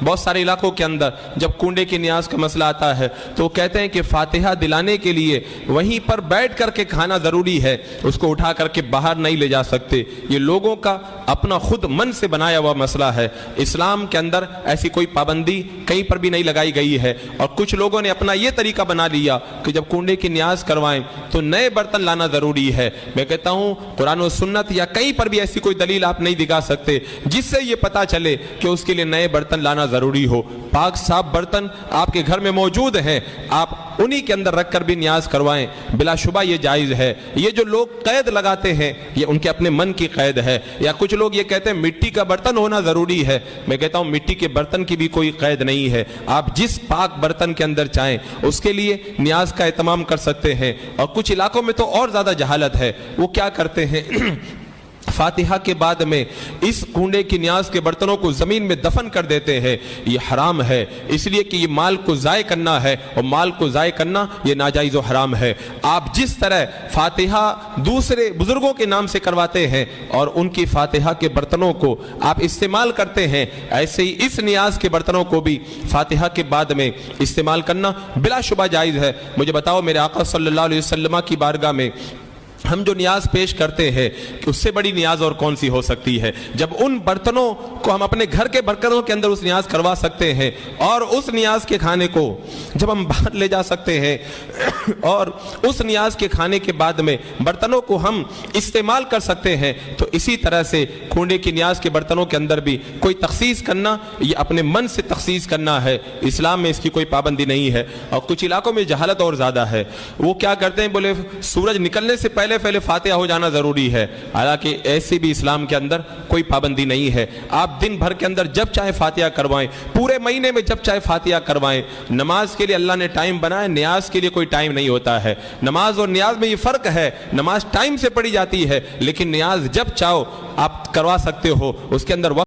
بہت سارے علاقوں کے اندر جب کنڈے کی نیاز کا مسئلہ آتا ہے تو وہ کہتے ہیں کہ فاتحہ دلانے کے لیے وہیں پر بیٹھ کر کے کھانا ضروری ہے، اس کو اٹھا کر کے باہر نہیں لے جا سکتے۔ یہ لوگوں کا اپنا خود من سے بنایا ہوا مسئلہ ہے۔ اسلام کے اندر ایسی کوئی پابندی کہیں پر بھی نہیں لگائی گئی ہے، اور کچھ لوگوں نے اپنا یہ طریقہ بنا لیا کہ جب کنڈے کی نیاز کروائیں تو نئے برتن لانا ضروری ہے۔ میں کہتا ہوں قرآن و سنت یا کہیں پر بھی ایسی کوئی دلیل آپ نہیں دکھا سکتے جس سے یہ پتا چلے کہ اس کے لیے نئے برتن لانا ضروری ہو۔ پاک صاف برتن آپ کے گھر میں موجود ہیں، آپ انہی کے اندر رکھ کر بھی نیاز کروائیں، بلا شبہ یہ جائز ہے۔ یہ جو لوگ قید لگاتے ہیں یہ ان کے اپنے من کی قید ہے، یا کچھ لوگ یہ کہتے ہیں مٹی کا برتن ہونا ضروری ہے۔ میں کہتا ہوں مٹی کے برتن کی بھی کوئی قید نہیں ہے، آپ جس پاک برتن کے اندر چاہیں اس کے لیے نیاز کا اہتمام کر سکتے ہیں۔ اور کچھ علاقوں میں تو اور زیادہ جہالت ہے، وہ کیا کرتے ہیں فاتحہ کے بعد میں اس کنڈے کی نیاز کے برتنوں کو زمین میں دفن کر دیتے ہیں۔ یہ حرام ہے، اس لیے کہ یہ مال کو ضائع کرنا ہے، اور مال کو ضائع کرنا یہ ناجائز و حرام ہے۔ آپ جس طرح فاتحہ دوسرے بزرگوں کے نام سے کرواتے ہیں اور ان کی فاتحہ کے برتنوں کو آپ استعمال کرتے ہیں، ایسے ہی اس نیاز کے برتنوں کو بھی فاتحہ کے بعد میں استعمال کرنا بلا شبہ جائز ہے۔ مجھے بتاؤ میرے آقا صلی اللہ علیہ وسلم کی بارگاہ میں ہم جو نیاز پیش کرتے ہیں کہ اس سے بڑی نیاز اور کون سی ہو سکتی ہے، جب ان برتنوں کو ہم اپنے گھر کے برتنوں کے اندر اس نیاز کروا سکتے ہیں، اور اس نیاز کے کھانے کو جب ہم باہر لے جا سکتے ہیں، اور اس نیاز کے کھانے کے بعد میں برتنوں کو ہم استعمال کر سکتے ہیں، تو اسی طرح سے کنڈے کی نیاز کے برتنوں کے اندر بھی کوئی تخصیص کرنا یہ اپنے من سے تخصیص کرنا ہے۔ اسلام میں اس کی کوئی پابندی نہیں ہے۔ اور کچھ علاقوں میں جہالت اور زیادہ ہے، وہ کیا کرتے ہیں بولے سورج نکلنے سے پہلے فاتحہ ہو جانا ضروری ہے، حالانکہ ایسی بھی اسلام کے اندر کوئی پابندی نہیں ہے۔ آپ دن بھر کے اندر جب چاہے فاتحہ کروائیں، پورے مہینے میں جب چاہے فاتحہ کروائیں۔ نماز کے لیے اللہ نے ٹائم بنایا، نیاز کے لیے کوئی ٹائم نہیں ہوتا ہے۔ نماز اور نیاز میں یہ فرق ہے، نماز ٹائم سے پڑھی جاتی ہے لیکن نیاز جب چاہو آپ کروا سکتے ہو، اس کے اندر وقت